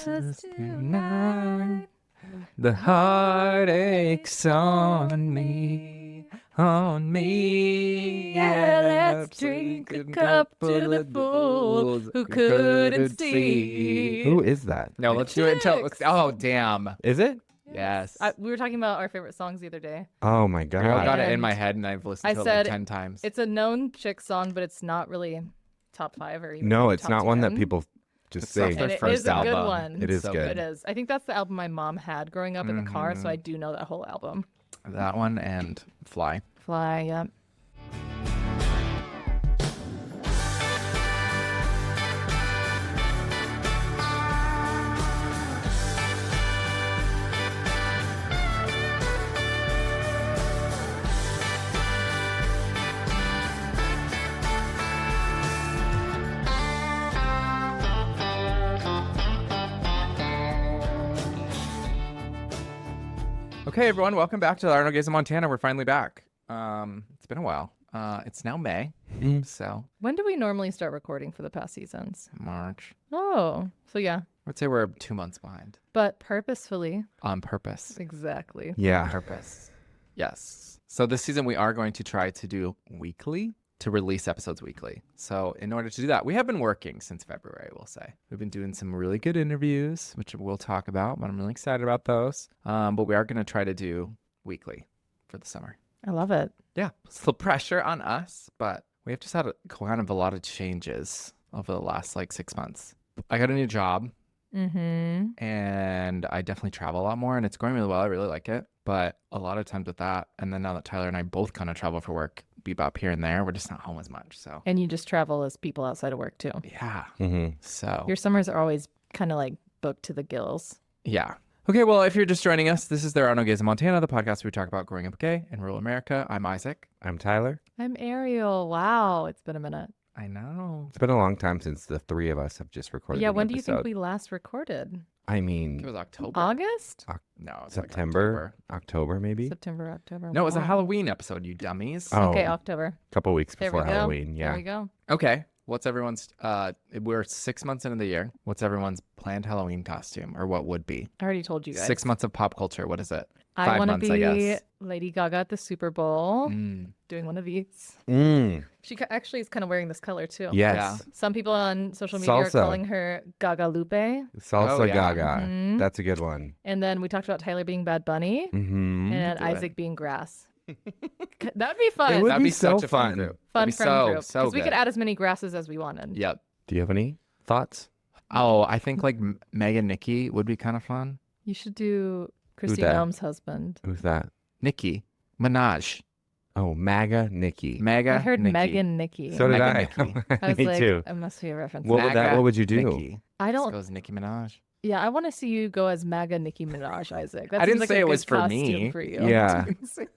Just tonight, the heartache's on me, on me. Yeah, let's drink a cup to the fools who couldn't see. Who is that? No, let's do it until. Chicks. Oh, damn. Is it? Yes. We were talking about our favorite songs the other day. Oh my god. I got it in And my head and I've listened I to it said like 10 times. It's a known chick song, but it's not really top 5 or even No, it's top not one that 10. people just It's not sing. their And it first is a good album. one. It is so good. It is. I think that's the album my mom had growing up in the car, so I do know that whole album. That one and Fly. Fly, yeah. Okay, everyone, welcome back to the Arnold Gaze in Montana. We're finally back. It's been a while. It's now May, so When do we normally start recording for the past seasons? March. Oh, so yeah, I'd say we're 2 months behind but purposefully. on purpose. Exactly. Yeah. Purpose. Yes. So this season we are going to try to do weekly, to release episodes weekly. So in order to do that, we have been working since February, we'll say. We've been doing some really good interviews, which we'll talk about, but I'm really excited about those. But we are going to try to do weekly for the summer. I love it. Yeah. It's a little pressure on us, but we have just had kind of a lot of changes over the last like 6 months. I got a new job. Mm-hmm. And I definitely travel a lot more and it's going really well. I really like it. But a lot of times with that, and then now that Tyler and I both kind of travel for work, bebop here and there, we're just not home as much. So And you just travel as people outside of work too. yeah. Mm-hmm. So Your summers are always kind of like booked to the gills. yeah. Okay, well, if you're just joining us, this is the Arnold Gaze in Montana, the podcast where we talk about growing up gay in rural America. I'm Isaac. I'm Tyler. I'm Ariel. Wow, it's been a minute. I know. It's been a long time since the three of us have just recorded. Yeah, an when do you think episode. we last recorded? I It mean, was October. August? No, it was September, October, maybe. September, October. No, it was a Wow. Halloween episode, you dummies. Oh, Okay, a October. couple weeks There we before go. Halloween. There Yeah. we go. Okay. What's everyone's, we're 6 months into the year. What's everyone's planned Halloween costume or what would be? I already told you guys. 6 months of pop culture. What is it? I 5 want to months, I be guess. Lady Gaga at the Super Bowl, Mm. doing one of these. Mm, She actually is kind of wearing this color too. yes. Some people on social media Salsa. are calling her Gaga Lupe. Salsa Oh, yeah. Gaga. Mhm. That's a good one. And then we talked about Tyler being Bad Bunny Mm-hmm. and do Isaac being Grass. That'd be fun. It would That'd be be such so a fun fun. group. Fun That'd be friend so, group. so Because we good. could add as many grasses as we wanted. Yep. Do you have any thoughts? Oh, I think like Meg and Nikki would be kind of fun. You should do Christy that? Noem's husband. Who's that? Nicki Minaj. Oh, MAGA Nikki. Mega. I heard Nikki. Megan Nikki. So did Meg I. and Nikki. I was Me like, too. it must be a reference. What would MAGA what would you do? Nikki. I Just don't. goes Nicki Minaj. Yeah, I want to see you go as MAGA Nicki Minaj, Isaac. That I seems didn't like say a it good was for costume me. For you. Yeah.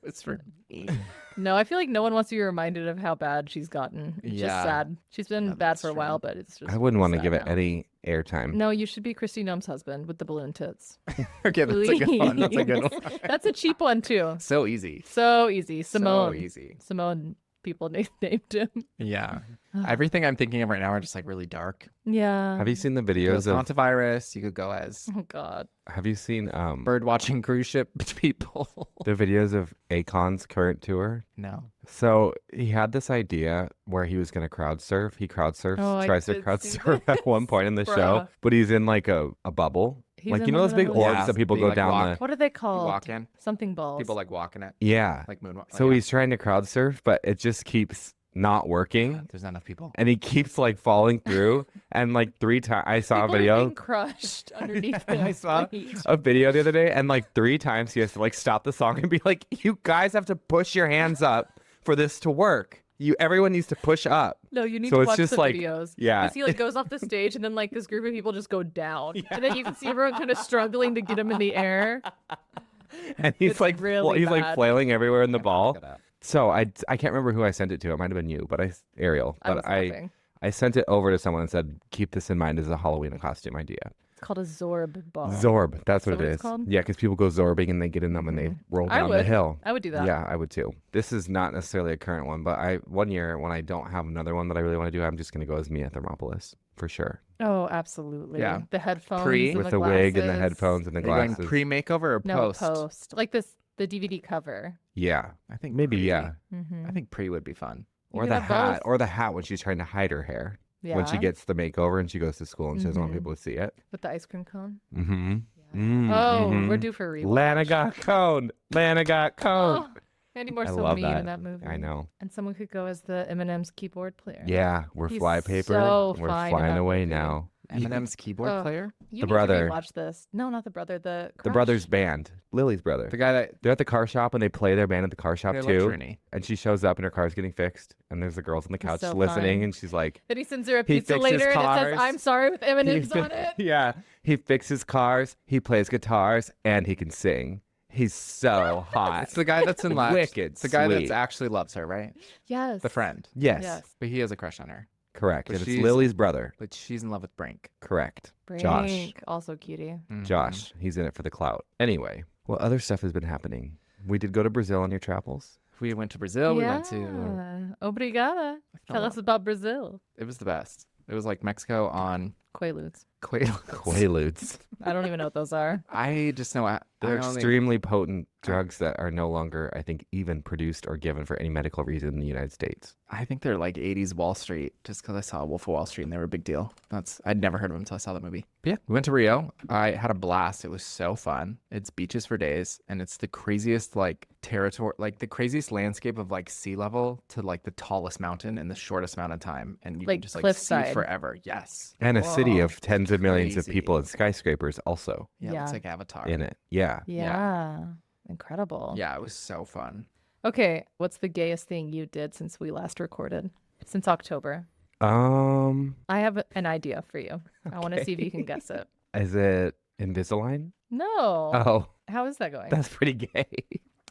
It's for me. No, I feel like no one wants to be reminded of how bad she's gotten. It's Yeah. just sad. She's been Yeah, bad that's for a true. while, but it's just. I wouldn't want to sad give it now. any airtime. No, you should be Christy Noem's husband with the balloon tits. Okay, that's a good one. That's a good one. That's a cheap one too. So easy. So easy. Simone. So easy. Simone. People named him. Yeah. Everything I'm thinking of right now are just like really dark. Yeah. Have you seen the You could videos go of? as Hantavirus. You could go as Oh God. Have you seen bird watching cruise ship people. the videos of Akon's current tour? No. So he had this idea where he was going to crowd surf. He crowd surfs, Oh, I tries to did crowd see surf at one point in the Bruh. show, but he's in like a bubble. He's like, in you know one those of big those- orbs Yeah, that people they, go like, down walk. What are they called? Walk in. Something balls. People like walking it. the. Yeah. Like moonwalk. So yeah. he's trying to crowd surf, but it just keeps not working. There's not enough people. And he keeps like falling through. And like 3 times, I saw People a are video. being crushed underneath him. I saw Wait. a video the other day, and like 3 times he has to like stop the song and be like, "You guys have to push your hands up for this to work. Everyone needs to push up." No, you need So to it's watch just the like- videos. yeah. 'Cause he like goes off the stage and then like this group of people just go down. And then you can see everyone kind of struggling to get him in the air. And he's It's like really he's like bad. flailing everywhere in the ball. Look it up. So I can't remember who I sent it to. It might have been you, but Ariel. I was But I laughing. I sent it over to someone and said, "Keep this in mind as a Halloween costume idea." It's called a Zorb ball. Zorb, that's what that it what is. it's called? Yeah, because people go zorbing and they get in them and they roll I down the would. hill. I would do that. Yeah, I would too. This is not necessarily a current one, but one year when I don't have another one that I really want to do, I'm just gonna go as Mia Thermopolis for sure. Oh, absolutely. Yeah. The headphones Pre- and with the the wig and the glasses. headphones and the Are you going glasses. pre-makeover or No, post? post. Like this, the DVD cover. Yeah, I think maybe pre. yeah, Mm-hmm. I think pre would be fun. You or could the have hat, both. or the hat when she's trying to hide her hair. Yeah. When she gets the makeover and she goes to school and she doesn't want Mhm. people to see it. With the ice cream cone. Mm-hmm. We're due for a rewatch. Lana got coned. Lana got coned. Oh, Andy Moore's I so love mean that. in that movie. I know. And someone could go as the Eminem's keyboard player. Yeah, we're He's flypaper. so We're fine in flying that away movie. now. Eminem's keyboard Ugh. player? You The need brother. to rewatch this. No, not the brother. The The brothers band, Lily's brother. The guy that They're at the car shop and they play their band at the car shop they love too. Trini. And she shows up and her car's getting fixed. And there's the girls on the He's couch so listening. fun. And she's like, Then he sends her a He pizza fixes later and it cars. says, "I'm sorry" with Eminem's He- on it. yeah, he fixes cars, he plays guitars, and he can sing. He's so hot. It's the guy that's in last. Wicked It's the guy sweet. that actually loves her, right? Yes. The friend. Yes, Yes. But he has a crush on her. correct. But And it's she's- Lily's brother. But she's in love with Brink. Correct. Josh. Brink, also cutie. Mhm. Josh. He's in it for the clout. Anyway, what other stuff has been happening? We did go to Brazil on your travels. We went to Brazil. We went to. Obrigada. Tell us about Brazil. It was the best. It was like Mexico on Quaaludes. Quaaludes. I don't even know what those are. I just know They're I only- extremely potent drugs that are no longer, I think, even produced or given for any medical reason in the United States. I think they're like 80s Wall Street just because I saw Wolf of Wall Street and they were a big deal. I'd never heard of them until I saw that movie. But yeah, we went to Rio. I had a blast. It was so fun. It's beaches for days and it's the craziest like territory, like the craziest landscape of like sea level to like the tallest mountain in the shortest amount of time. And you Like can just like cliffside. see forever. Yes. And a city Whoa, of tens of millions of crazy. people and skyscrapers also Yeah, Yeah. it's like Avatar. in it. Yeah. Yeah. Incredible. Yeah, it was so fun. Okay. What's the gayest thing you did since we last recorded? Since October. Um, I have an idea for you. I want to see if you can guess it. is it Invisalign? No. Oh, How is that going? that's pretty gay.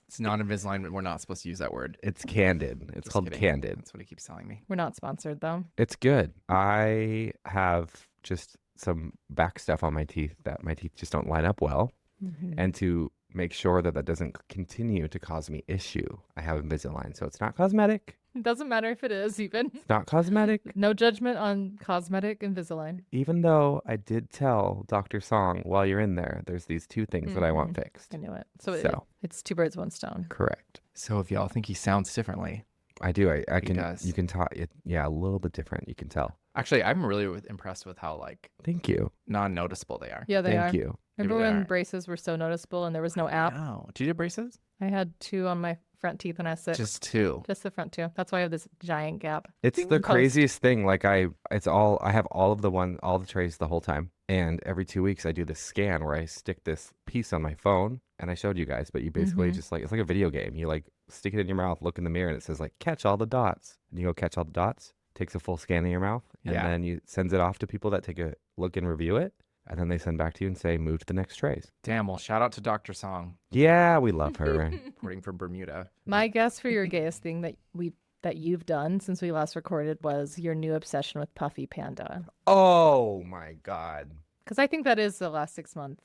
It's not Invisalign, but we're not supposed to use that word. It's candid. It's Just called kidding. candid. That's what he keeps telling me. We're not sponsored though. It's good. I have just some back stuff on my teeth that my teeth just don't line up well. Mm-hmm. And to make sure that that doesn't continue to cause me issue, I have Invisalign. So it's not cosmetic. It doesn't matter if it is even. It's not cosmetic. No judgment on cosmetic Invisalign. Even though I did tell Dr. Song while you're in there, there's these two things that I want fixed. I knew it. So, So. it's two birds, one stone. Correct. So if y'all think he sounds differently, I do. I He can. does. You can talk. Yeah, a little bit different. You can tell. actually, I'm really impressed with how like Thank you. non-noticeable they are. Yeah, they Thank are. you. Remember Maybe they when are. braces were so noticeable and there was no app? Oh, do you do braces? I had two on my front teeth when I was 6. Just two. Just the front two. That's why I have this giant gap. It's Ding, the post. craziest thing. Like I have all the trays the whole time. And every 2 weeks I do this scan where I stick this piece on my phone and I showed you guys, but you basically just like, it's like a video game. You like stick it in your mouth, look in the mirror and it says like, catch all the dots. And you go catch all the dots, takes a full scan in your mouth and Yeah. then you sends it off to people that take a look and review it. And then they send back to you and say, move to the next trays. Damn. Well, shout out to Dr. Song, Yeah, we love her. reporting from Bermuda. My guess for your gayest thing that you've done since we last recorded was your new obsession with Puffy Panda. Oh my God. Because I think that is the last 6 months.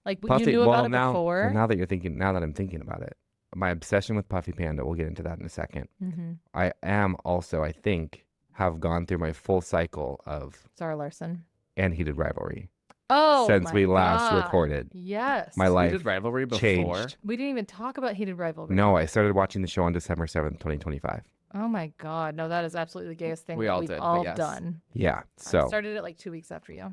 Like Puffy, you knew about well, it now, before. well, now that I'm thinking about it, my obsession with Puffy Panda, we'll get into that in a second. Mm-hmm. I am also, I think, have gone through my full cycle of Zara Larson. and Heated Rivalry Oh, since my we last God. recorded. Yes. My We life did rivalry before. changed. We didn't even talk about Heated Rivalry. No, I started watching the show on December 7th, 2025. Oh my God. No, that is absolutely the gayest thing We that all we've did, but all yes. done. Yeah, I so. started it like 2 weeks after you.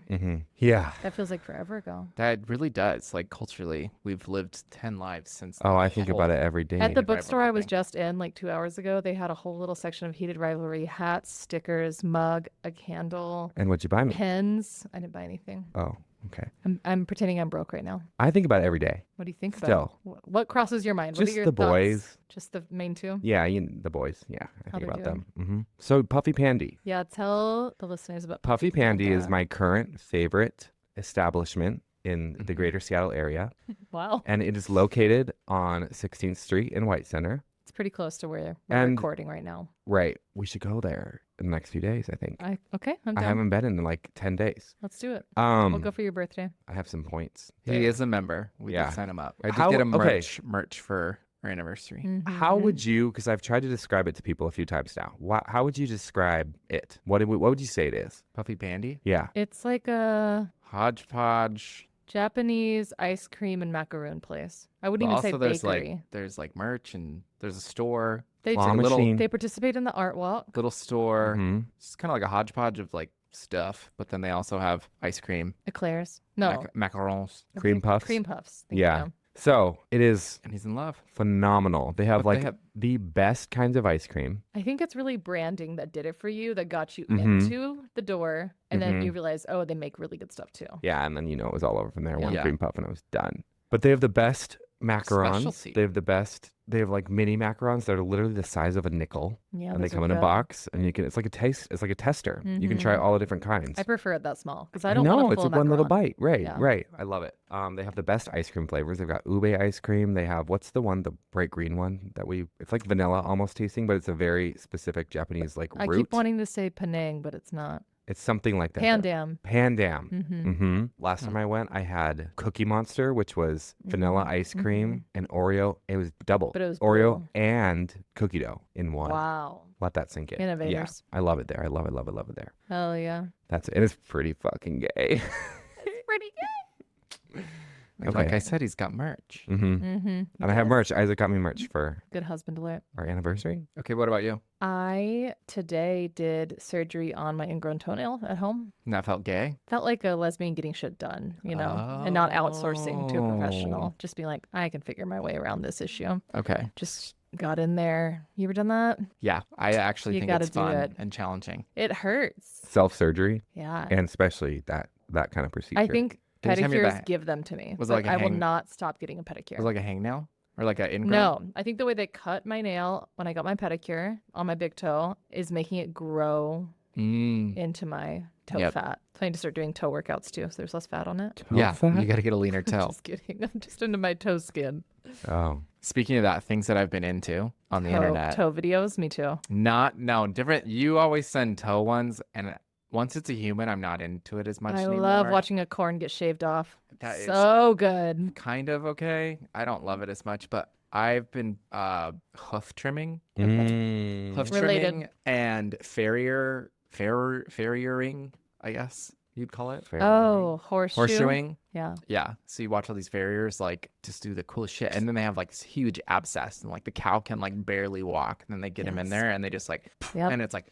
Yeah. That feels like forever ago. That really does. Like culturally, we've lived 10 lives since. Oh, the I think about whole- it every day. At the Heated bookstore I was Rivalry. just in like 2 hours ago, they had a whole little section of Heated Rivalry hats, stickers, mug, a candle, And what'd you buy me? pens. I didn't buy anything. Oh, okay. I'm pretending I'm broke right now. I think about it every day. What do you think Still. about? What crosses your mind? What Just are your the thoughts? boys. Just the main two? Yeah, the boys. Yeah, I How think they're about them. So Puffy Pandy. Yeah, tell the listeners about Puffy Pandy is Panda. my current favorite establishment in Mm-hmm. the greater Seattle area. Wow. And it is located on 16th Street in White Center. It's pretty close to where we're And- recording right now. Right. We should go there in the next few days, I think. Okay, I'm I down. haven't been in like 10 days. Let's do it. We'll go I for your birthday. have some points. He is a member. We Yeah. did sign him up. I did How- get a okay. merch for our anniversary. How would you, because I've tried to describe it to people a few times now, how would you describe it? What would you say it is? Puffy Pandy? Yeah. It's like a Hodgepodge. Japanese ice cream and macaroon place. I wouldn't But even say also there's bakery. there's like merch and there's a store. They, Claw a little- machine. they participate in the art walk. Little store. Mhm. It's kind of like a hodgepodge of like stuff, but then they also have ice cream, Eclairs. No. macarons, Cream puffs. Cream puffs. Thank Yeah. you. So it is and he's in love. phenomenal. They have But they like have- the best kinds of ice cream. I think it's really branding that did it for you, that got you Mhm. into the door, and then you realize, oh, they make really good stuff too. Yeah, and then it was all over from there. One Yeah. cream puff and I was done. But they have the best macarons. Specialty. They have the best. They have like mini macarons that are literally the size of a nickel, Yeah, and they those are come in a good. box, and you can. It's like a taste. It's like a tester. You can try all the different kinds. I prefer it that small because I don't know want a it's full a one little macaron. bite. Right, Yeah. right. I love it. They have the best ice cream flavors. They've got ube ice cream. They have what's the one, the bright green one that it's like vanilla almost tasting, but it's a very specific Japanese like I root. keep wanting to say Penang, but it's not. It's something like that. Pandam. Pandam. Mm-hmm. Last time I went, I had Cookie Monster, which was vanilla ice cream and Oreo. It was double. But it was Oreo blue. and cookie dough in one. Wow. Let that sink in. Innovators. Yeah, I love it there. I love it, love it, love it there. Hell yeah. That's it. And it's pretty fucking gay. It's pretty good. Like I said, he's got merch. And I have merch. Isaac got me merch for Good husband alert. our anniversary. Okay, what about you? I today did surgery on my ingrown toenail at home. And that felt gay? Felt like a lesbian getting shit done, and not outsourcing to a professional. Just being like, I can figure my way around this issue. Okay. Just got in there. You ever done that? Yeah, I actually You think gotta it's do fun it. and challenging. It hurts. Self-surgery, Yeah. and especially that kind of procedure. I think Did you tell me pedicures that- give them to me. Was it but like a I will hang- not stop getting a pedicure. Was it like a hangnail or like an ingrown? No, I think the way they cut my nail when I got my pedicure on my big toe is making it grow into my toe Yep. fat. So I need to start doing toe workouts too, so there's less fat on it. Yeah, fat? you got to get a leaner toe. Just kidding. I'm just into my toe skin. Oh, Speaking of that, things that I've been into on the internet. Toe videos, me too. Different. You always send toe ones, and once it's a human, I'm not into it as much I anymore. love watching a corn get shaved off. That is So good. kind of okay. I don't love it as much, but I've been hoof trimming, hoof Related. trimming, and farriering, I guess you'd call it. Oh, horseshoe. Horseshoeing. Yeah. Yeah. So you watch all these farriers like just do the coolest shit. And then they have like this huge abscess and like the cow can like barely walk. And then they get him in Yes. there and they just like, Yep. and it's like,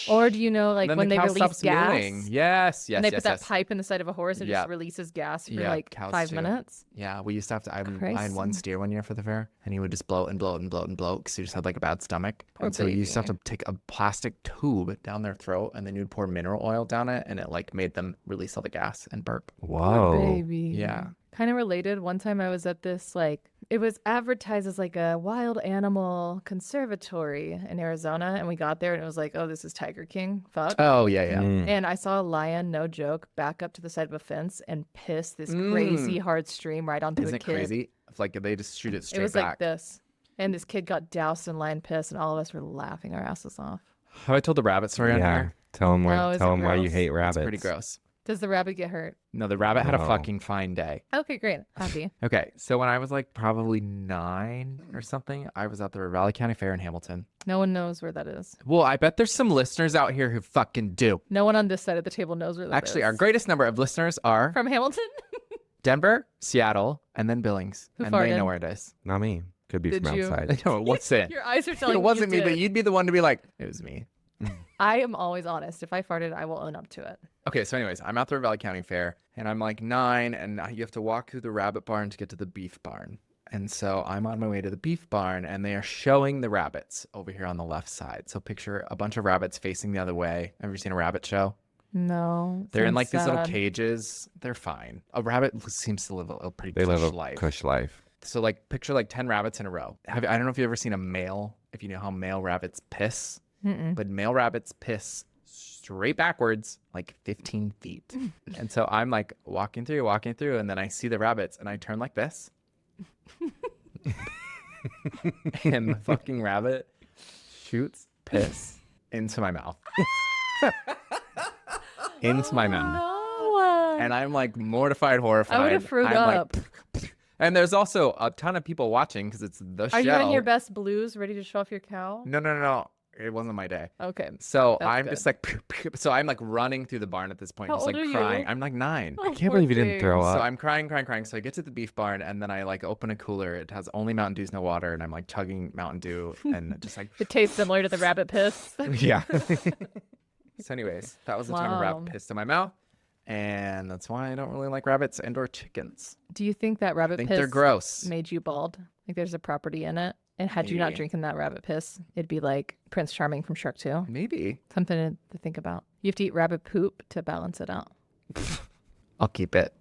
Or do you know, like and then when the they cow release stops gas, moving. Yes, yes, and they yes, put that yes. pipe in the side of a horse and it Yeah. just releases gas for Yeah, like cows 5 too. minutes? Yeah, we used to have to. I had Crazy. one steer one year for the fair, and he would just bloat and bloat and bloat and bloat because he just had like a bad stomach. Poor and so you used to have baby. to take a plastic tube down their throat, and then you'd pour mineral oil down it, and it like made them release all the gas and burp. whoa. Baby. Yeah. Kind of related. One time I was at this, like, it was advertised as like a wild animal conservatory in Arizona. And we got there and it was like, oh, this is Tiger King. Fuck. Oh yeah, yeah. And I saw a lion, no joke, back up to the side of a fence and piss this crazy hard stream right onto Isn't a it kid. crazy? It's like they just shoot it It straight was back. like this. And this kid got doused in lion piss, and all of us were laughing our asses off. Have I told the rabbit story on Yeah. here? Tell them Oh, is it why you gross? hate It's rabbits. pretty gross. Does the rabbit get hurt? No, the rabbit had a No. fucking fine day. Okay, great. Happy. Okay, so when I was like probably 9 or something, I was at the Ravalli County Fair in Hamilton. No one knows where that is. Well, I bet there's some listeners out here who fucking do. No one on this side of the table knows where that is. Actually, our greatest number of listeners are From Hamilton? Denver, Seattle, and then Billings. Who and they farted? know where it is. Not me. Could be Did from you? outside. No, what's it? Your eyes are telling It me wasn't you me, but did. you'd be the one to be like, it was me. I am always honest. If I farted, I will own up to it. Okay, so anyways, I'm at the Valley County Fair, and I'm like 9, and you have to walk through the rabbit barn to get to the beef barn. And so I'm on my way to the beef barn, and they are showing the rabbits over here on the left side. So picture a bunch of rabbits facing the other way. Have you ever seen a rabbit show? No. They're in sounds like these little sad. cages. They're fine. A rabbit seems to live a pretty They live cush a life. cush life. So like picture like 10 rabbits in a row. I don't know if you've ever seen a male, if you know how male rabbits piss, but male rabbits piss straight backwards like 15 feet. And so I'm like walking through, and then I see the rabbits and I turn like this. And the fucking rabbit shoots piss into my mouth. Into my mouth. No. And I'm like mortified, horrified. I would have threw I'm up. Like, And there's also a ton of people watching because it's the show. Are you in your best blues, ready to show off your cow? No. It wasn't my day. Okay. So That's I'm good. just like, so I'm like running through the barn at this point, How just old like are crying. you? I'm like 9. Oh, I can't poor believe you didn't thing. throw So up. I'm crying. So I get to the beef barn and then I like open a cooler. It has only Mountain Dews, no water. And I'm like chugging Mountain Dew and just like, It tastes similar to the rabbit piss. Yeah. so anyways, that was the time a Wow. rabbit pissed in my mouth. And that's why I don't really like rabbits and or chickens. Do you think that I rabbit think piss they're gross. made you bald? Like there's a property in it. And had you not Maybe. drinking that rabbit piss, it'd be like Prince Charming from Shrek 2. Maybe. Something to think about. You have to eat rabbit poop to balance it out. I'll keep it.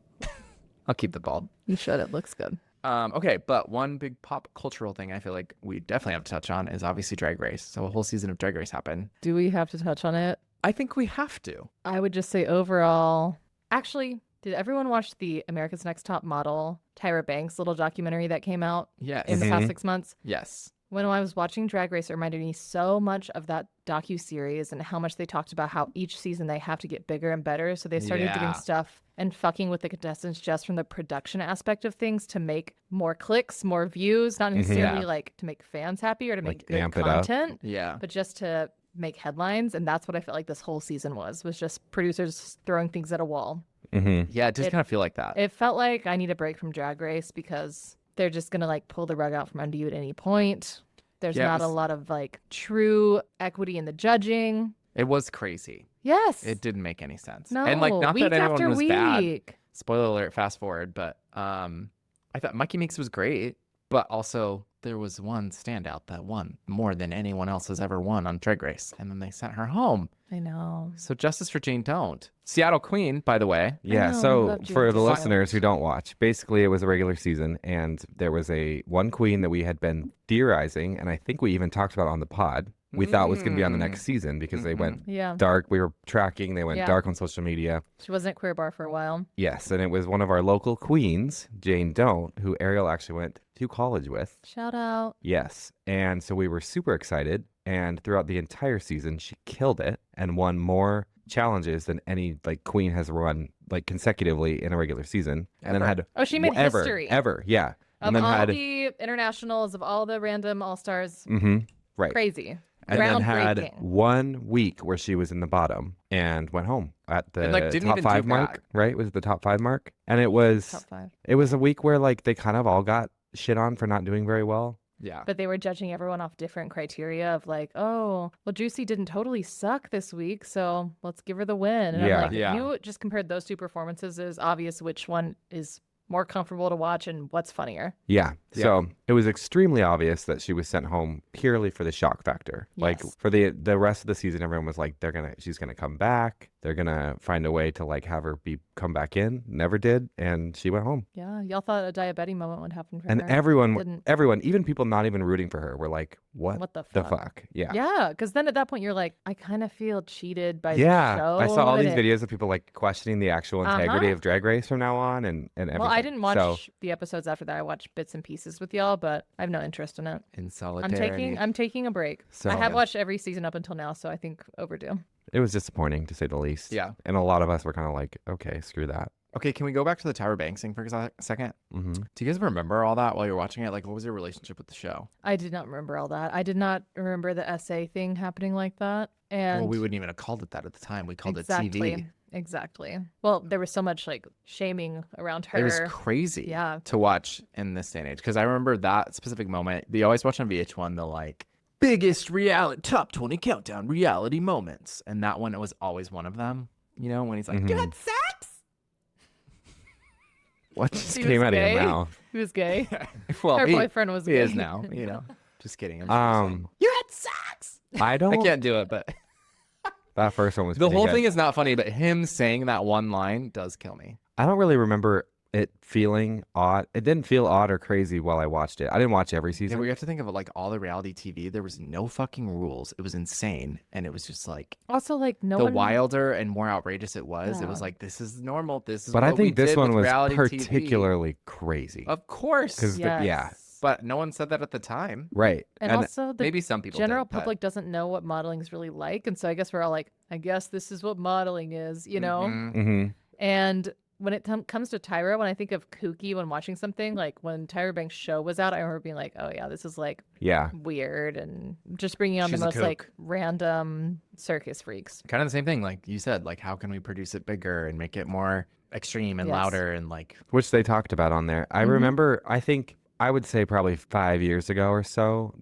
I'll keep the bald. You should. It looks good. Okay, but one big pop cultural thing I feel like we definitely have to touch on is obviously Drag Race. So a whole season of Drag Race happened. Do we have to touch on it? I think we have to. I would just say overall. Actually, did everyone watch the America's Next Top Model Tyra Banks little documentary that came out Yes. in the past 6 months? Yes. When I was watching Drag Race, it reminded me so much of that docuseries and how much they talked about how each season they have to get bigger and better. So they started Yeah. doing stuff and fucking with the contestants just from the production aspect of things to make more clicks, more views, not necessarily Yeah. like to make fans happy or to make Like, good amp it up. content, Yeah. but just to make headlines. And that's what I felt like this whole season was just producers throwing things at a wall. Mm-hmm. Yeah, it did It- kind of feel like that. It felt like I need a break from Drag Race because they're just going to like pull the rug out from under you at any point. There's Yeah, it not a was- lot of like true equity in the judging. It was crazy. Yes. It didn't make any sense. No. And like not week that anyone after was week. bad. Spoiler alert, fast forward, but I thought Mikey Meeks was great, but also there was one standout that won more than anyone else has ever won on Drag Race, and then they sent her home. I know. So justice for Jane Don't. Seattle Queen, by the way. Yeah, know, we so loved you for in the Seattle. listeners who don't watch, basically it was a regular season and there was a one queen that we had been theorizing and I think we even talked about on the pod. We thought was going to be on the next season because they went Yeah. dark. We were tracking. They went Yeah. dark on social media. She wasn't at Queer Bar for a while. Yes, and it was one of our local queens, Jane Don't, who Ariel actually went to college with. Shout out. Yes, and so we were super excited. And throughout the entire season, she killed it and won more challenges than any like queen has run like consecutively in a regular season. And then Ever. had Oh, she made ever, history. ever, yeah. Of And then all had the internationals, of all the random all-stars. right. Crazy. And then had Groundbreaking. 1 week where she was in the bottom and went home at the And, like, didn't top even do 5 mark, bad. right? Was it the top 5 mark? And it was Top 5. it was a week where like they kind of all got shit on for not doing very well. Yeah. But they were judging everyone off different criteria of like, oh, well, Juicy didn't totally suck this week, so let's give her the win. And Yeah. I'm like, Yeah. if you just compared those two performances, it's obvious which one is more comfortable to watch and what's funnier. Yeah. Yeah. So it was extremely obvious that she was sent home purely for the shock factor. Like Yes. for the rest of the season, everyone was like, she's gonna come back. They're gonna find a way to like have her come back in. Never did, and she went home. Yeah, y'all thought a diabetes moment would happen for And her. everyone, Didn't. even people not even rooting for her, were like, "What, What the fuck? fuck?" Yeah. Yeah, because then at that point you're like, I kind of feel cheated by Yeah, the show. I saw all these and it- videos of people like questioning the actual integrity of Drag Race from now on, and everything. Well, I didn't watch So, the episodes after that. I watched bits and pieces with y'all, but I have no interest in it. In I'm solidarity. taking a break. So- I have watched every season up until now, so I think overdue. it was disappointing to say the least. Yeah. and a lot of us were kind of like, "Okay, screw that." Okay, can we go back to the Tyra Banks thing for a second? hmm Do you guys remember all that while you were watching it? Like, what was your relationship with the show? I did not remember all that. I did not remember the essay thing happening like that. And Well, we wouldn't even have called it that at the time. We called exactly, it TV. exactly. Well, there was so much like shaming around her. It was crazy Yeah. to watch in this day and age. Because I remember that specific moment. They always watch on VH1 the like biggest reality top 20 countdown reality moments. And that one, it was always one of them. You know, when he's like, you had sex? What just He came was out of gay? your mouth? He was gay. Well, Her he, boyfriend was he gay. is now, you know. Just kidding. I'm just saying, you had sex. I don't. I can't do it, but That first one was the pretty whole good. thing is not funny, but him saying that one line does kill me. I don't really remember it feeling odd. It didn't feel odd or crazy while I watched it. I didn't watch every Yeah, season. but you have to think of it like all the reality TV. There was no fucking rules. It was insane. And it was just like Also, like no the one. wilder and more outrageous it was Yeah. like, this is normal. This is But what I think we this did one with was reality TV. particularly crazy. Of course. 'Cause Yes. yeah. But no one said that at the time. Right. And also, the Maybe some people general did, but- public doesn't know what modeling is really like, and so I guess we're all like, I guess this is what modeling is, you know. Mhm. hmm And when it comes to Tyra, when I think of kooky when watching something, like when Tyra Banks' show was out, I remember being like, oh yeah, this is like Yeah. weird and just bringing on She's a the most like kook. random circus freaks. Kind of the same thing, like you said. Like, how can we produce it bigger and make it more extreme and Yes. louder and like? Which they talked about on there. I remember, I think, I would say probably 5 years ago or so,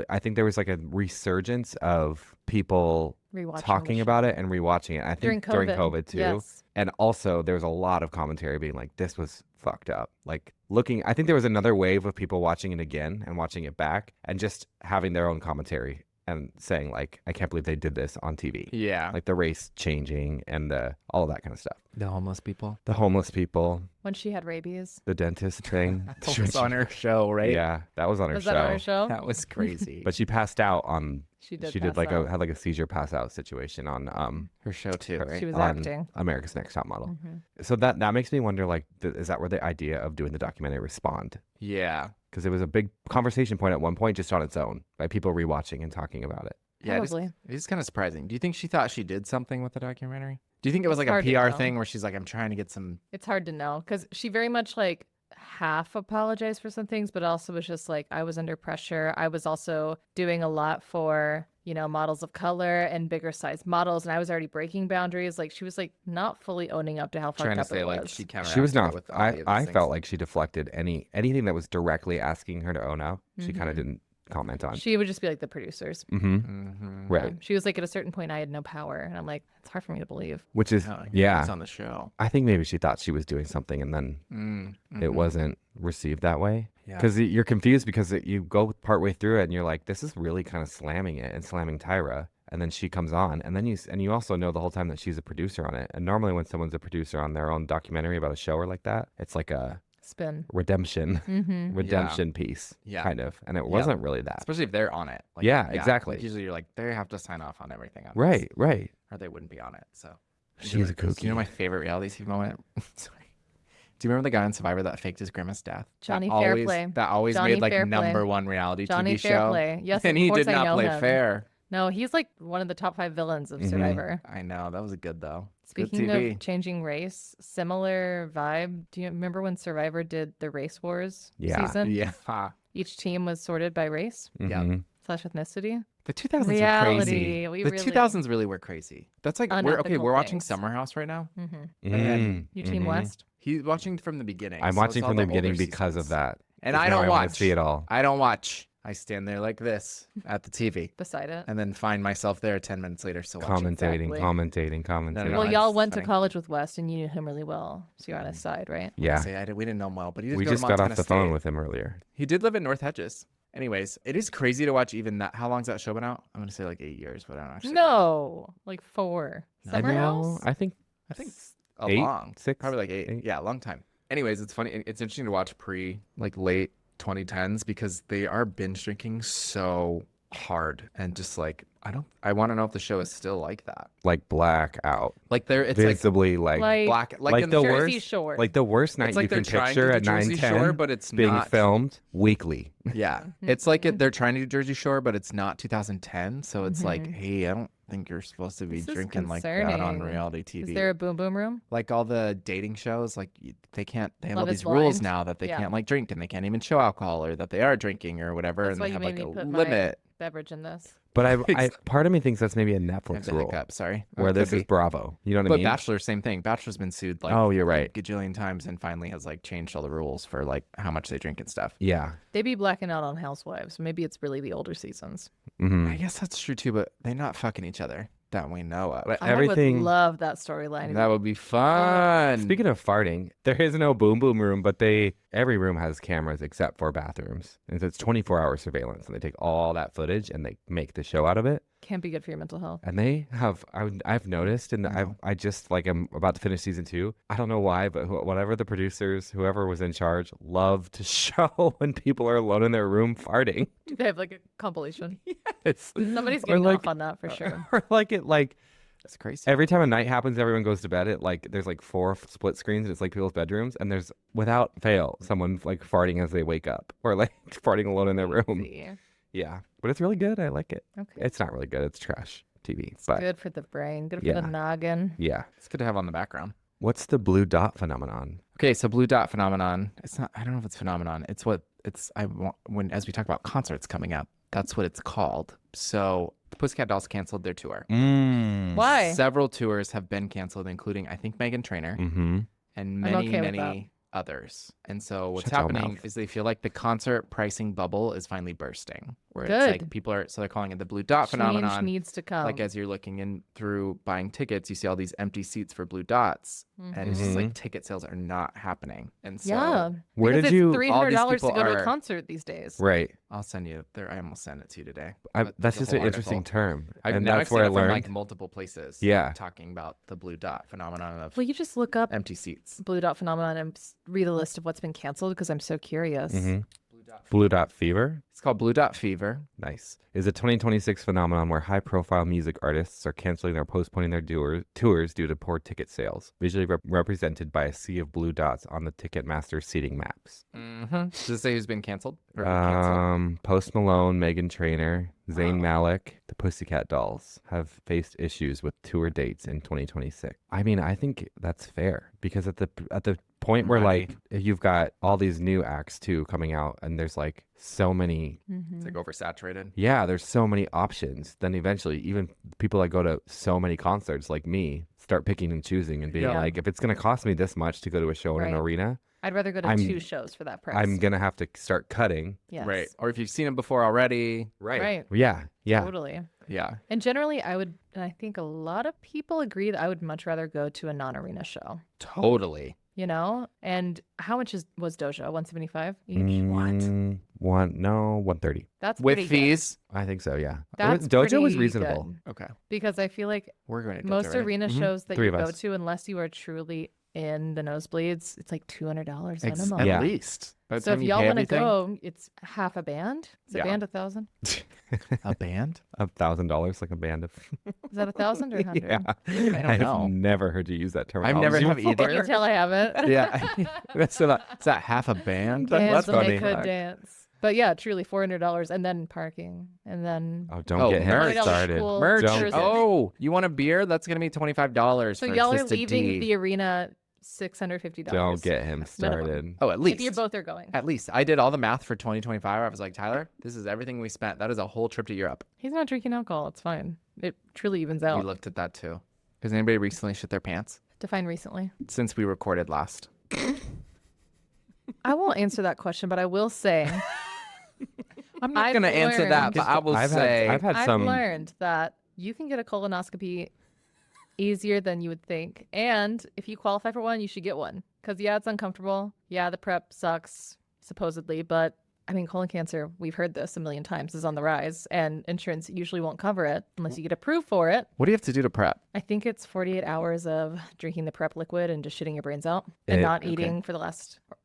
I think there was like a resurgence of people Rewatching talking the about show. it and rewatching it. I During think during COVID, COVID too. yes. And also there was a lot of commentary being like, this was fucked up. Like I think there was another wave of people watching it again and watching it back and just having their own commentary and saying like, I can't believe they did this on TV. Yeah, Like the race changing and all of that kind of stuff. the homeless people. The homeless people, When she had rabies. the dentist thing. That was on her show, right? Yeah, that was on her Was show. that on her show? That was crazy. But she passed out on. She did. She did pass like out. had like a seizure pass out situation on her show too, right? She was on acting. America's Next Top Model. Mhm. So that makes me wonder, like, is that where the idea of doing the documentary spawned? Yeah, Because it was a big conversation point at one point, just on its own, by people rewatching and talking about it. yeah. Probably. It's kind of surprising. Do you think she thought she did something with the documentary? Do you think it was It's like a hard to PR know. thing where she's like, I'm trying to get some? It's hard to know because she very much like half apologized for some things, but also was just like, I was under pressure. I was also doing a lot for, models of color and bigger size models. And I was already breaking boundaries. Like she was like not fully owning up to how fucked Trying to up say it like was. she counteracted She was not. with all the other I things. felt like she deflected anything that was directly asking her to own up. She kind of didn't comment on. She would just be like the producers. Mm-hmm. Mhm. Right. She was like, at a certain point, I had no power. And I'm like, it's hard for me to believe. Which is Yeah, it's on the show. I think maybe she thought she was doing something and then it wasn't received that way. Yeah. Because you're confused because you go partway through it and you're like, this is really kind of slamming it and slamming Tyra. And then she comes on, and then you also know the whole time that she's a producer on it. And normally, when someone's a producer on their own documentary about a show or like that, it's like a Spin. redemption Mm-hmm. piece, Yeah. kind of. And it wasn't really that. Especially if they're on it. Like, Yeah, exactly. like usually you're like, they have to sign off on everything. On Right, right. This, or they wouldn't be on it. So She's a kooky. You know my favorite reality TV moment? Sorry. Do you remember the guy on Survivor that faked his grimace death? Johnny That always- Fairplay. That always Johnny made like Fairplay. #1 reality Johnny TV show. Fairplay. Yes, And of he course did I not know play him. fair. No, he's like one of the top 5 villains of Survivor. I know. That was good though. Speaking good TV. of changing race, similar vibe. Do you remember when Survivor did the Race Wars season? Yeah. Each team was sorted by race Yeah. Mhm. / ethnicity. The 2000s were Reality. crazy. We The really- 2000s really were crazy. That's like we're Unethical watching things. Summer House right now. Mm-hmm. Mm, You team mhm. West? He's watching from the beginning. I'm so watching it's all from the older beginning because of seasons. that. And 'Cause I now don't wanna watch. see it all. I don't watch. I stand there like this at the TV Beside it. and then find myself there 10 minutes later still watching. Commentating, Exactly. commentating. No, Well, it's y'all went to funny. college with West and you knew him really well. So you're on his side, right? Yeah. We didn't know him well, but he did We go to just got off Montana the phone State. with him earlier. He did live in North Hedges. Anyways, it is crazy to watch even that. How long's that show been out? I'm going to say like 8 years, but I don't actually. No, like 4. Summer House? I think I think it's a 8, long. 6, Probably like 8. Yeah, a long time. Anyways, it's funny. It's interesting to watch like late 2010s because they are binge drinking so hard and just like, I want to know if the show is still like that. like blackout, Like it's like visibly like black, like in the Jersey worst, Shore. like the worst night It's like you they're can trying picture to at do Jersey 9:10 Shore, but it's being not. filmed weekly. Yeah, it's like they're trying to do Jersey Shore, but it's not 2010. So it's like, hey, I don't think you're supposed to be This is drinking like that on concerning. reality Is TV. there a boom boom room? Like all the dating shows, like they have all Love is these rules Blind. now that they Yeah. can't like drink and they can't even show alcohol or that they are drinking or whatever, That's and why they you have made like me a put my limit. beverage in this. But I part of me thinks that's maybe a I have Netflix the rule hiccup, sorry. where It this could is be. Bravo. You know what I But mean? Bachelor, same thing. Bachelor's been sued like Oh, you're right. a gajillion times and finally has like changed all the rules for like how much they drink and stuff. Yeah. They be blacking out on Housewives. Maybe it's really the older seasons. Hmm. I guess that's true too, but they're not fucking each other that we know of. But I everything. would love that storyline. That would be fun. Speaking of farting, there is no boom boom room, but every room has cameras except for bathrooms. And it's 24-hour surveillance, and they take all that footage and they make the show out of it. Can't be good for your mental health. And they have, I've noticed, and I just like I'm about to finish season 2. I don't know why, but whatever the producers, whoever was in charge, love to show when people are alone in their room farting. They have like a compilation. It's Somebody's or getting like, off on that for sure. or like That's crazy. every time a night happens, everyone goes to bed. There's like 4 split screens, and it's like people's bedrooms, and there's without fail someone like farting as they wake up, or like farting alone in their room. See. Yeah, but it's really good. I like it. Okay. It's not really good. It's trash TV, It's but good for the brain, good for Yeah. the noggin. yeah, It's good to have on the background. What's the blue dot phenomenon? Okay, so blue dot phenomenon. It's not. I don't know if it's phenomenon. It's what it's. As we talk about concerts coming up, that's what it's called. So the Pussycat Dolls canceled their tour. Why? Several tours have been canceled, including I think Meghan Trainor Mm-hmm. and I'm many okay with many others. And so what's Shut your happening mouth. is they feel like the concert pricing bubble is finally bursting. Where it's Good. like people are. So they're calling it the blue dot Change phenomenon. needs to come. Like as you're looking in through buying tickets, you see all these empty seats for blue dots, and it's just like ticket sales are not happening. And so yeah. Where because did you- it's all these $300 to people go to are- a concert these days. Right. I'll send you there. I almost sent it to you today. But That's there's a just an whole interesting article. term. And Now that's I've where I seen it from learned. like multiple places. Yeah. Talking about the blue dot phenomenon of Well, you just look up empty seats. Blue Dot phenomenon and read a list of what's been canceled because I'm so curious. Mhm. Blue dot fever. It's called blue dot fever. Nice. Is a 2026 phenomenon where high-profile music artists are canceling or postponing their tours due to poor ticket sales, visually represented by a sea of blue dots on the Ticketmaster seating maps. Does it say who's been canceled? Or canceled? Post Malone, Meghan Trainor, Zayn Malik, the Pussycat Dolls have faced issues with tour dates in 2026. I mean, I think that's fair because at the point where Money. like you've got all these new acts too coming out and there's like so many It's like oversaturated. yeah, there's so many options. Then eventually, even people that go to so many concerts like me start picking and choosing and being Yeah. like, if it's going to cost me this much to go to a show in an Right. arena, I'd rather go to I'm- 2 shows for that price. I'm going to have to start cutting. Yes. Right. Or if you've seen them before already. Right. Yeah. Yeah. Totally. Yeah. And generally, and I think a lot of people agree that I would much rather go to a non-arena show. Totally. You know, and how much was Doja? 175 each. Mm, 130. That's With pretty fees. I think so. Yeah. That's Doja was pretty reasonable. good. Okay. Because I feel like We're going to most arena shows that 3 you of go us. to, unless you are truly in the nosebleeds, it's like $200 At minimum. Yeah. least. By the So time if you y'all pay want to everything- go, it's half a band. Is a Yeah. band 1,000? A band? $1,000, like a band of. Is that 1,000 or 100? Yeah. I don't know. I've never heard you use that term. I've never have You can either. tell I haven't. Yeah. Is that half a band? Dance That's when funny. they could dance. But yeah, truly $400 and then parking and then Oh, don't Oh, get him merch. started. Cool. Merch. Don't- Oh, you want a beer? That's going to be $25 so for y'all are just a leaving D. the arena $650. Don't get him started. Oh, at least. If you both are going. At least. I did all the math for 2025. I was like, Tyler, this is everything we spent. That is a whole trip to Europe. He's not drinking alcohol. It's fine. It truly evens We out. looked at that too. Has anybody recently shit their pants? Define recently. Since we recorded last. I won't answer that question, but I will say I'm not I've going to answer learned- that, but I will I've say. had I've some. learned that you can get a colonoscopy easier than you would think. And if you qualify for one, you should get one. Because, yeah, it's uncomfortable. Yeah, the prep sucks, supposedly. But, I mean, colon cancer, we've heard this a million times, is on the rise. And insurance usually won't cover it unless you get approved for it. What do you have to do to prep? I think it's 48 hours of drinking the prep liquid and just shitting your brains out. And not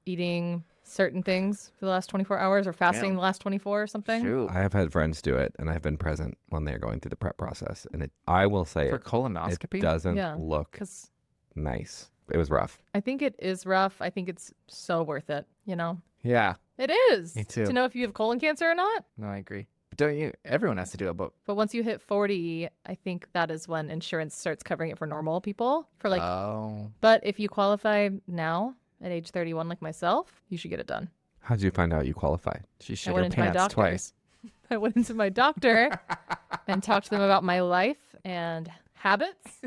eating certain things for the last 24 hours or fasting Damn. the last 24 or something. Shoot. I have had friends do it, and I've been present when they're going through the prep process, and I will say For it colonoscopy? doesn't Yeah. look Because nice. It was rough. I think it is rough. I think it's so worth it, you know? Yeah. It is. Me too. To know if you have colon cancer or not. No, I agree. But don't you? Everyone has to do it, but But once you hit 40, I think that is when insurance starts covering it for normal people. For like, oh, but if you qualify now at age 31, like myself, you should get it done. How did you find out you qualified? she shit went her into my pants doctor. twice. I went into my doctor and talked to them about my life and habits.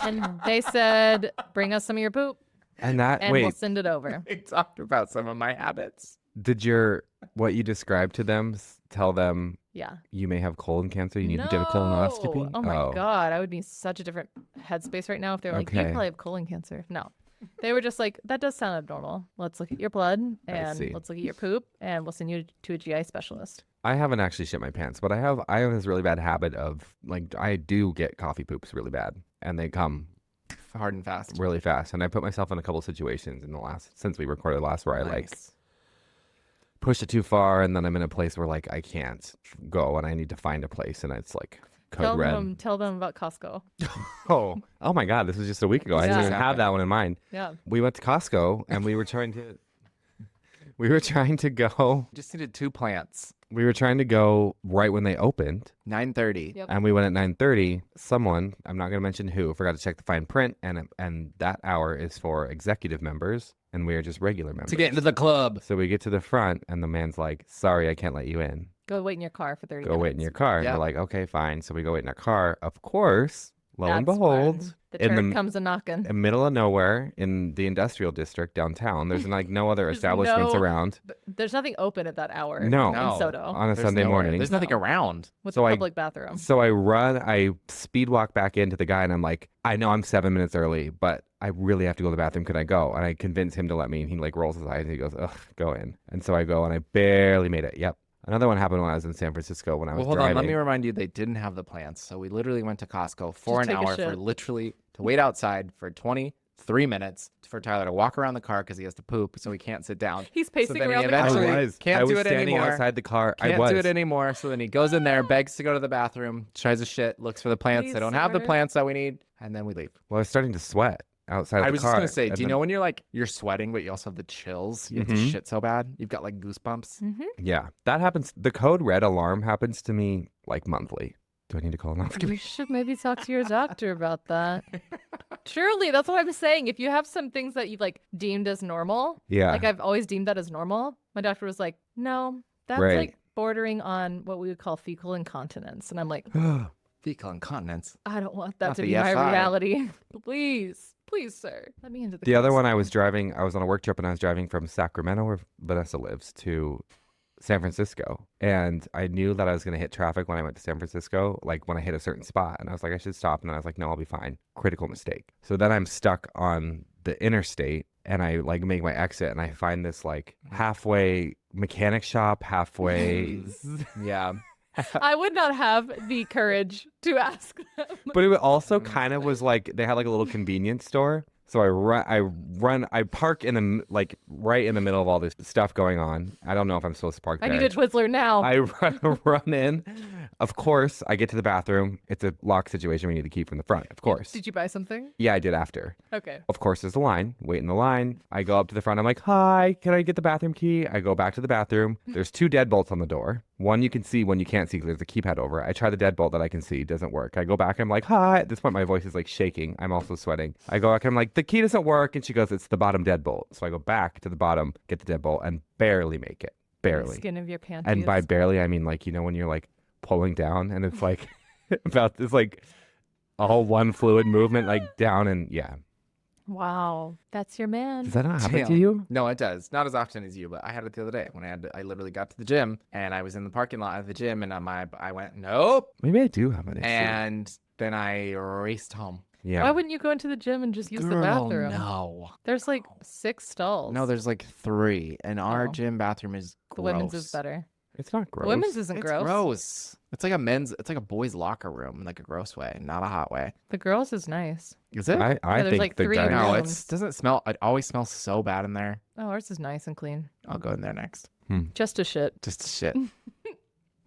And they said, bring us some of your poop And that and we'll wait, send it over. I talked about some of my habits. did what you described to them tell them Yeah. you may have colon cancer? You need to get a colonoscopy? Oh my God. I would be in such a different headspace right now if they were like, you Okay. probably have colon cancer. No. They were just like, that does sound abnormal. Let's look at your blood I and see. let's look at your poop and we'll send you to a GI specialist. I haven't actually shit my pants, but I have this really bad habit of like I do get coffee poops really bad, and they come Hard and fast. really fast. And I put myself in a couple situations since we recorded last where I like Nice. pushed it too far, and then I'm in a place where like I can't go, and I need to find a place, and it's like code red. Tell them about Costco. Oh my God, this was just a week ago. I Yeah. didn't even have that one in mind. Yeah. We went to Costco, and we were trying to go. Just needed 2 plants. We were trying to go right when they opened, 9:30. Yep. and we went at 9:30. Someone, I'm not going to mention who, forgot to check the fine print, and that hour is for executive members, and we are just regular members. To get into the club. So we get to the front, and the man's like, "Sorry, I can't let you in. Go wait in your car for 30 Go minutes. wait in your car." And Yeah. we're like, "Okay, fine." So we go wait in our car. Of course, lo and That's behold, when the in turd the comes a knocking. in the middle of nowhere in the industrial district downtown, there's like no other There's establishments no- around. There's nothing open at that hour No. in No. Soto On a There's Sunday nowhere. morning. There's nothing around. with so the I- public bathroom. So I speed walk back into the guy, and I'm like, "I know I'm 7 minutes early, but I really have to go to the bathroom. Could I go?" And I convince him to let me, and he like rolls his eyes and he goes, "Ugh, go in." And so I go, and I barely made it. Yep. Another one happened when I was in San Francisco when I was Well, hold driving. on. Let me remind you, they didn't have the plants. So we literally went to Costco for Just an take a hour for shit. literally to wait outside for 23 minutes for Tyler to walk around the car because he has to poop, so he can't sit down. He's pacing then he around the eventually- car. Can't I was do it standing anymore. outside the car. I Can't was. do it anymore. So then he goes in there, begs to go to the bathroom, tries a shit, looks for the plants. Please, They don't have the sir. plants that we need, and then we leave. Well, I was starting to sweat outside I the was car. just gonna say, and do you then- know when you're sweating, but you also have the chills? You have to Mhm. shit so bad. You've got like goosebumps. Mm-hmm. Yeah, that happens. The code red alarm happens to me like monthly. Do I need to call an office? You should maybe talk to your doctor about that. Truly, that's what I'm saying. If you have some things that you've like deemed as normal, Yeah. like I've always deemed that as normal, my doctor was like, no, that's Right. like bordering on what we would call fecal incontinence. And I'm like, Fecal incontinence. I don't want that Not to the be my FI. reality. Please, sir, let me into the The other case. one, I was on a work trip, and I was driving from Sacramento, where Vanessa lives, to San Francisco. And I knew that I was going to hit traffic when I went to San Francisco, like when I hit a certain spot. And I was like, I should stop. And then I was like, no, I'll be fine. Critical mistake. So then I'm stuck on the interstate, and I like make my exit, and I find this like halfway mechanic shop, halfway. Yeah. I would not have the courage to ask them. But it also kind of was like they had like a little convenience store. So I park in the like right in the middle of all this stuff going on. I don't know if I'm supposed to park I there. need a Twizzler now. I run in. Of course, I get to the bathroom. It's a locked situation. We need the key from the front. Of course. Did you buy something? Yeah, I did after. Okay. Of course, there's a line. Wait in the line. I go up to the front. I'm like, "Hi, can I get the bathroom key?" I go back to the bathroom. There's 2 deadbolts on the door. One you can see, one you can't see. 'Cause there's a keypad over. I try the deadbolt that I can see. Doesn't work. I go back. I'm like, "Hi." At this point, my voice is like shaking. I'm also sweating. I go back. I'm like, "The key doesn't work." And she goes, "It's the bottom deadbolt." So I go back to the bottom, get the deadbolt, and barely make it. Barely. Skin of your panties. And by barely, I mean like, you know, when you're like pulling down and it's like it's like all one fluid movement, like down and yeah. Wow, that's your man. Does that not happen to Damn. you? No, it does. Not as often as you, but I had it the other day when I literally got to the gym and I was in the parking lot of the gym and I went, nope. Maybe I do have an issue. And then I raced home. Yeah. Why wouldn't you go into the gym and just use the Girl, bathroom? No. There's like 6 stalls. No, there's like 3. And our Oh. gym bathroom is the gross. women's is better. It's not The gross. women's isn't It's gross. gross. It's like a boys' locker room in like a gross way, not a hot way. The girls is nice. Is it? I there's think like the 3 guy. No, rooms. it doesn't smell. It always smells so bad in there. Oh, ours is nice and clean. I'll go in there next. Just a shit. Just shit.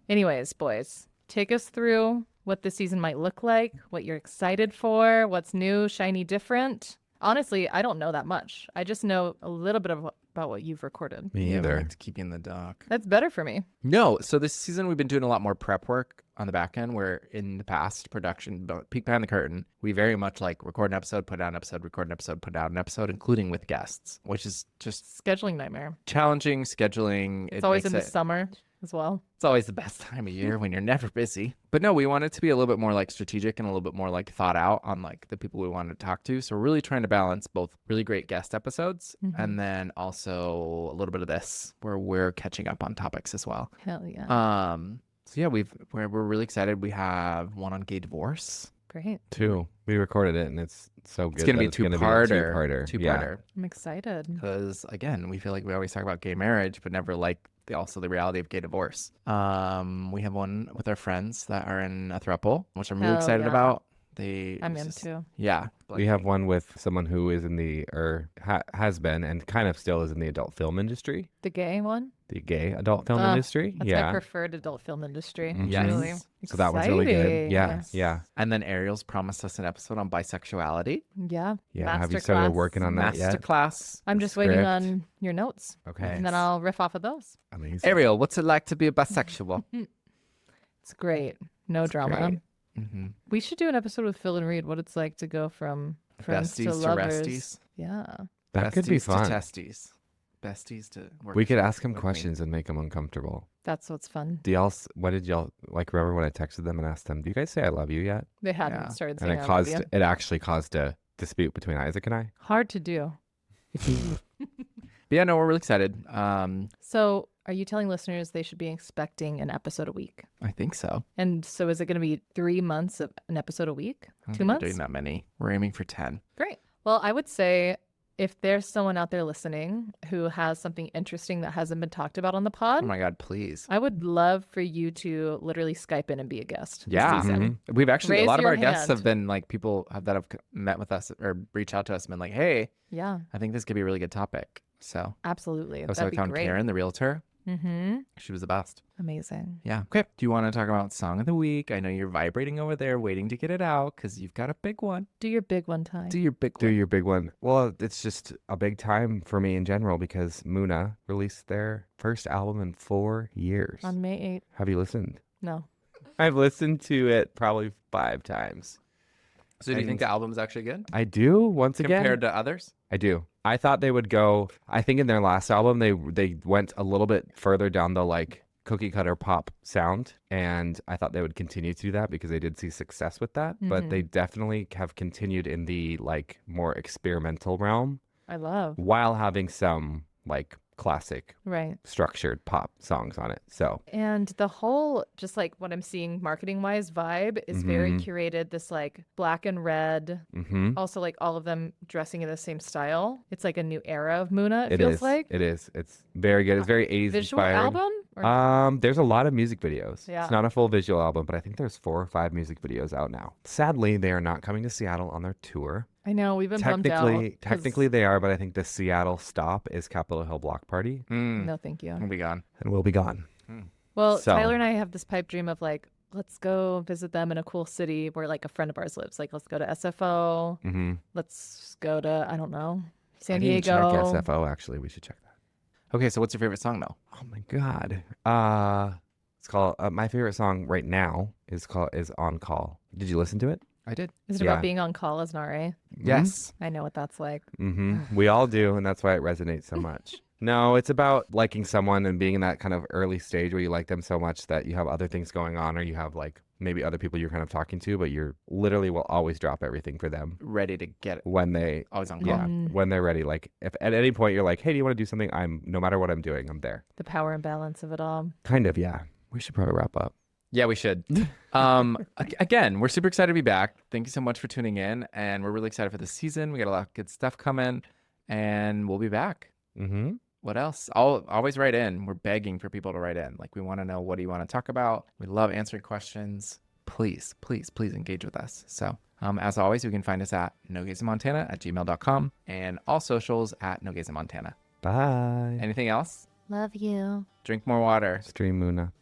Anyways, boys, take us through what this season might look like, what you're excited for, what's new, shiny, different. Honestly, I don't know that much. I just know a little bit about what you've recorded. Me Yeah, we either. like to keep you in the dark. That's better for me. No, so this season we've been doing a lot more prep work on the back end, where in the past production, peek behind the curtain, we very much like record an episode, put out an episode, record an episode, put out an episode, including with guests, which is just Scheduling nightmare. challenging scheduling. It's It always makes in the it- summer as well. It's always the best time of year when you're never busy. But no, we want it to be a little bit more like strategic and a little bit more like thought out on like the people we want to talk to. So we're really trying to balance both really great guest episodes and then also a little bit of this where we're catching up on topics as well. Hell yeah. So yeah, we're really excited. We have one on gay divorce. Great. 2. We recorded it and it's so good. It's gonna that be it's gonna two-parter. Yeah. I'm excited. Because again, we feel like we always talk about gay marriage, but never like also the reality of gay divorce. We have one with our friends that are in a throuple, which I'm really Hell excited yeah. about. I'm in too. Yeah, We have one with someone who is in the, or has been and kind of still is in the adult film industry, The gay one? the gay adult film Ugh, industry. That's Yeah. my preferred adult film industry. Mhm. Yes. Really. So that one's really good. Exciting. Yeah. Yeah. And then Ariel's promised us an episode on bisexuality. Yeah. Yeah. Have you started Masterclass. working on that yet? Masterclass. I'm The just waiting script? on your notes. Okay. And then I'll riff off of those. Amazing. Ariel, what's it like to be a bisexual? It's great. No drama. great. Mm-hmm. We should do an episode with Phil and Reed, what it's like to go from friends to Besties to lovers. resties. Yeah. That could be Besties fun. to testies. Besties to work. We could ask him with me. questions and make him uncomfortable. That's what's fun. Do y'all, what did y'all, like, remember when I texted them and asked them, do you guys say I love you yet? They hadn't Yeah. started And saying it I love caused, you. it actually caused a dispute between Isaac and I. Hard to do. But yeah, no, we're really excited. So are you telling listeners they should be expecting an episode a week? I think so. And so is it going to be 3 months of an episode a week? I don't 2 think we're months? doing that many. We're aiming for 10. Great. Well, I would say if there's someone out there listening who has something interesting that hasn't been talked about on the pod, Oh my God, please. I would love for you to literally Skype in and be a guest. this Yeah. season. We've actually, a Raise lot of your our guests hand. have been like people that have met with us or reached out to us and been like, hey, Yeah, I think this could be a really good topic. So absolutely. that's how That'd we be found great. Karen, the realtor. Mm-hmm. She was the best. Amazing. Yeah. Okay. Do you want to talk about song of the week? I know you're vibrating over there, waiting to get it out because you've got a big one. Do your big one time. Do your big Do one. your big one. Well, it's just a big time for me in general because Muna released their first album in 4 years. On May 8th. Have you listened? No. I've listened to it probably 5 times. So do you think the album's actually good I do, once again. compared to others? I do. I thought they would go, I think in their last album, they went a little bit further down the like cookie cutter pop sound. And I thought they would continue to do that because they did see success with that. But they definitely have continued in the like more experimental realm I love. while having some like classic Right. structured pop songs on it. So And the whole, just like what I'm seeing marketing wise vibe is very curated. This like black and red. Also, like all of them dressing in the same style. It's like a new era of Muna, it feels like. It is. It's very good. It's very 80s Visual inspired. album? Or There's a lot of music videos. Yeah. It's not a full visual album, but I think there's 4 or 5 music videos out now. Sadly, they are not coming to Seattle on their tour. I know, we've been bummed out. 'cause- Technically they are, but I think the Seattle stop is Capitol Hill Block Party, No, thank you. We'll be gone. and we'll be gone. Well, So- Tyler and I have this pipe dream of like, let's go visit them in a cool city where like a friend of ours lives. Like, let's go to SFO. Let's go to, I don't know, San I need to check Diego. SFO. Actually, we should check that. Okay, so what's your favorite song though? Oh my god. It's called my favorite song right now is On Call. Did you listen to it? I did. Is it Yeah. about being on call as an RA? Yes. I know what that's like. We all do, and that's why it resonates so much. No, it's about liking someone and being in that kind of early stage where you like them so much that you have other things going on, or you have like maybe other people you're kind of talking to, but you're literally will always drop everything for them Ready to get it. when they Always on call. yeah when they're ready. Like if at any point you're like, hey, do you want to do something? No matter what I'm doing, I'm there. The power and balance of it all. Kind of, yeah. We should probably wrap up. Yeah, we should. Again, we're super excited to be back. Thank you so much for tuning in, and we're really excited for the season. We got a lot of good stuff coming, and we'll be back. What else? Always write in. We're begging for people to write in. Like, we want to know, what do you want to talk about? We love answering questions. Please, please, please engage with us. So, as always, you can find us at nogaysinmontana@gmail.com and all socials at nogaysinmontana. Bye. Anything else? Love you. Drink more water. Stream Muna.